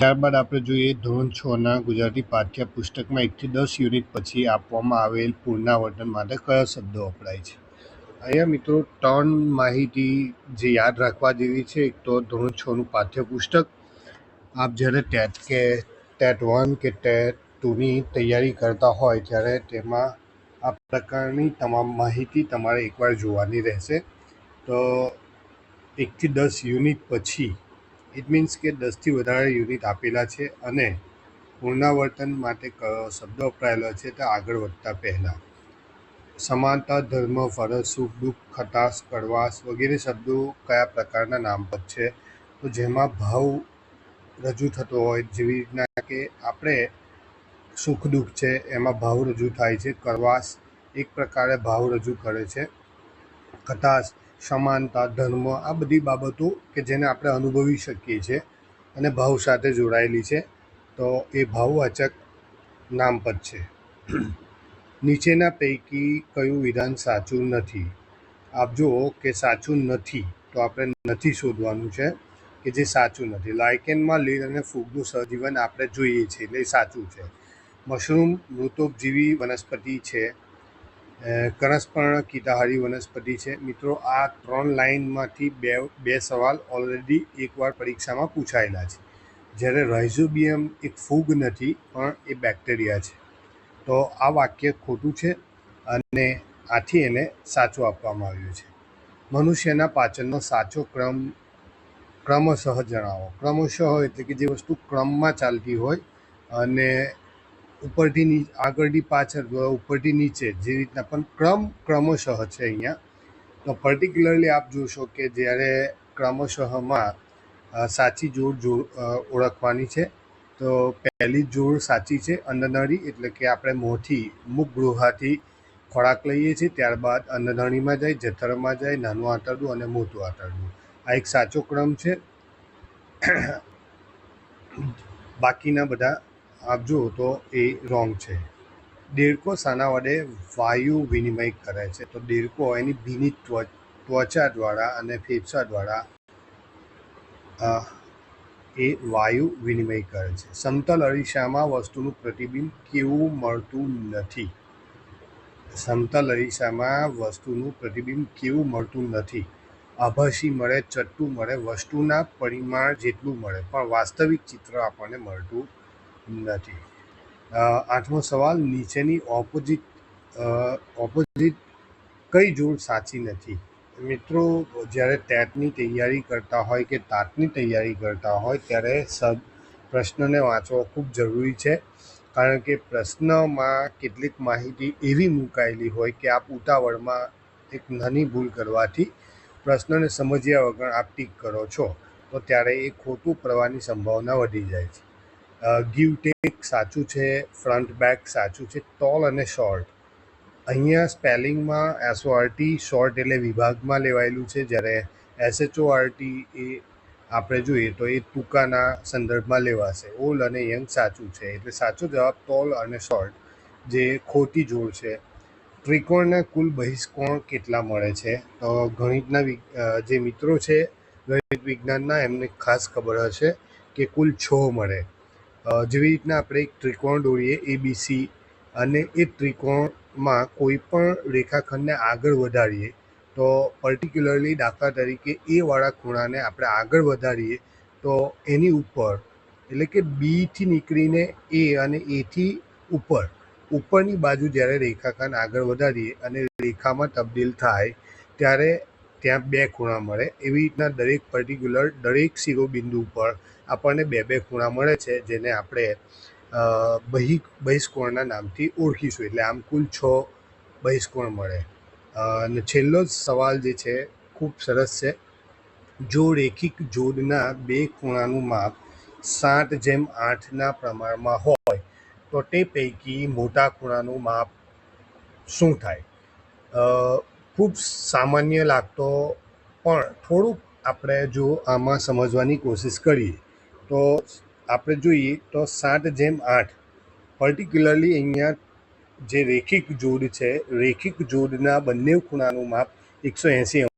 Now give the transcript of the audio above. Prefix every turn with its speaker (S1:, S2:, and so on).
S1: ત્યારબાદ આપણે જોઈએ ધોરણ 6ના ગુજરાતી પાઠ્યપુસ્તકમાં 1 થી 10 યુનિટ પછી આપવામાં આવેલ પુનરાવર્તન માટે કયો શબ્દો વપરાય છે. અહીંયા મિત્રો 3 માહિતી જે યાદ રાખવા જેવી છે. એક તો ધોરણ 6નું પાઠ્યપુસ્તક. આપ જ્યારે ટેટ 1 કે ટેટ 2ની તૈયારી કરતા હોય ત્યારે તેમાં આ પ્રકારની તમામ માહિતી તમારે એકવાર જોવાની રહેશે. તો 1 થી 10 યુનિટ પછી ઇટ મીન્સ કે 10થી વધારે યુનિટ આપેલા છે અને પુનરાવર્તન માટે કયો શબ્દ વપરાયેલો છે તે આગળ વધતા પહેલાં. સમાનતા, ધર્મ, ફરજ, સુખ, દુઃખ, ખટાશ, કડવાશ વગેરે શબ્દો કયા પ્રકારના નામપદ છે. તો જેમાં ભાવ રજૂ થતો હોય, જેવી રીતના કે આપણે સુખ દુઃખ છે એમાં ભાવ રજૂ થાય છે. કડવાશ એક પ્રકારે ભાવ રજૂ કરે છે. ખટાશ, સમાનતા, ધર્મ આ બધી બાબતો કે જેને આપણે અનુભવી શકીએ છીએ અને ભાવ સાથે જોડાયેલી છે. તો એ ભાવવાચક નામપદ છે. નીચેના પૈકી કયું વિધાન સાચું નથી? આપ જુઓ કે સાચું નથી તો આપણે નથી શોધવાનું છે કે જે સાચું નથી. લાયકેનમાં લીલ અને ફૂગનું સહજીવન આપણે જોઈએ છીએ એટલે એ સાચું છે. મશરૂમ મૃતોપજીવી વનસ્પતિ છે. કણસપર્ણ કીટાહારી વનસ્પતિ છે. મિત્રો આ 3 લાઇનમાંથી બે સવાલ ઓલરેડી એકવાર પરીક્ષામાં પૂછાયેલા છે. જ્યારે રાઇઝોબિયમ એક ફૂગ નથી પણ એ બેક્ટેરિયા છે. તો આ વાક્ય ખોટું છે અને આથી એને સાચું આપવામાં આવ્યું છે. મનુષ્યના પાચનનો સાચો ક્રમ ક્રમશઃ જણાવો. ક્રમશઃ એટલે કે જે વસ્તુ ક્રમમાં ચાલતી હોય અને ઉપરથી આગળથી પાછળ, ઉપરથી નીચે જે રીતના, પણ ક્રમશઃ છે અહીંયા. તો પર્ટિક્યુલરલી આપ જોશો કે જ્યારે ક્રમશઃમાં સાચી જોડ ઓળખવાની છે. તો પહેલી જોડ સાચી છે અન્નનળી, એટલે કે આપણે મુખ ગૃહાથી ખોરાક લઈએ છીએ, ત્યારબાદ અન્નનળીમાં જાય, જઠરમાં જાય, નાનું આંતરડું અને મોટું આંતરડું. આ એક સાચો ક્રમ છે. બાકીના બધા આપ જુઓ તો એ રોંગ છે. દેડકો શાના વડે વાયુ વિનિમય કરે છે? તો દેડકો એની ભીની ત્વચા દ્વારા અને ફેફસા દ્વારા એ વાયુ વિનિમય કરે છે. સમતલ અરીસામાં વસ્તુનું પ્રતિબિંબ કેવું મળતું નથી? સમતલ અરીસામાં વસ્તુનું પ્રતિબિંબ કેવું મળતું નથી? આભાસી મળે, ચટ્ટું મળે, વસ્તુના પરિમાણ જેટલું મળે, પણ વાસ્તવિક ચિત્ર આપણને મળતું નથી. 8મો સવાલ, નીચેની ઓપોઝિટ કઈ જોડ સાચી નથી? મિત્રો જ્યારે ટેટની તૈયારી કરતા હોય કે ટાટની તૈયારી કરતા હોય ત્યારે પ્રશ્નને વાંચવો ખૂબ જરૂરી છે. કારણ કે પ્રશ્નમાં કેટલીક માહિતી એવી મુકાયેલી હોય કે આપ ઉતાવળમાં એક નાની ભૂલ કરવાથી પ્રશ્નને સમજ્યા વગર આપ ટીક કરો છો તો ત્યારે એ ખોટું પડવાની સંભાવના વધી જાય છે. ગીવ ટેક સાચું છે. ફ્રન્ટ બેક સાચું છે. ટોલ અને શોર્ટ, અહીંયા સ્પેલિંગમાં SORT શોર્ટ એટલે વિભાગમાં લેવાયેલું છે, જ્યારે SHORT એ આપણે જોઈએ તો એ ટૂંકાના સંદર્ભમાં લેવાશે. ઓલ્ડ અને યંગ સાચું છે, એટલે સાચો જવાબ ટોલ અને શોર્ટ જે ખોટી જોડ છે. ત્રિકોણના કુલ બહિષ્કોણ કેટલા મળે છે? તો ગણિતના જે મિત્રો છે ગણિત વિજ્ઞાનના એમને ખાસ ખબર હશે કે કુલ 6 મળે. જેવી રીતના આપણે એક ત્રિકોણ દોરીએ ABC અને એ ત્રિકોણમાં કોઈ પણ રેખાખંડને આગળ વધારીએ તો પર્ટિક્યુલરલી દાખલા તરીકે એવાળા ખૂણાને આપણે આગળ વધારીએ તો એની ઉપર, એટલે કે બીથી નીકળીને એ અને એથી ઉપરની બાજુ જ્યારે રેખાખંડ આગળ વધારીએ અને રેખામાં તબદીલ થાય ત્યારે ત્યાં 2 ખૂણા મળે. એવી રીતના દરેક શિરોબિંદુ પર આપણને 2 ખૂણા મળે છે, જેને આપણે બહિષ્કોણના નામથી ઓળખીશું. એટલે આમ કુલ 6 બહિષ્કોણ મળે. અને છેલ્લો જ સવાલ જે છે ખૂબ સરસ છે. જો રેખિક જોડના 2 ખૂણાનું માપ 7:8ના પ્રમાણમાં હોય તો તે પૈકી મોટા ખૂણાનું માપ શું થાય? ખૂબ સામાન્ય લાગતો પણ થોડુંક આપણે જો આમાં સમજવાની કોશિશ કરીએ તો આપણે જોઈએ તો 7:8 પર્ટિક્યુલરલી અહીંયા જે રેખિક જોડ છે, રેખિક જોડના બંને ખૂણાનું માપ 180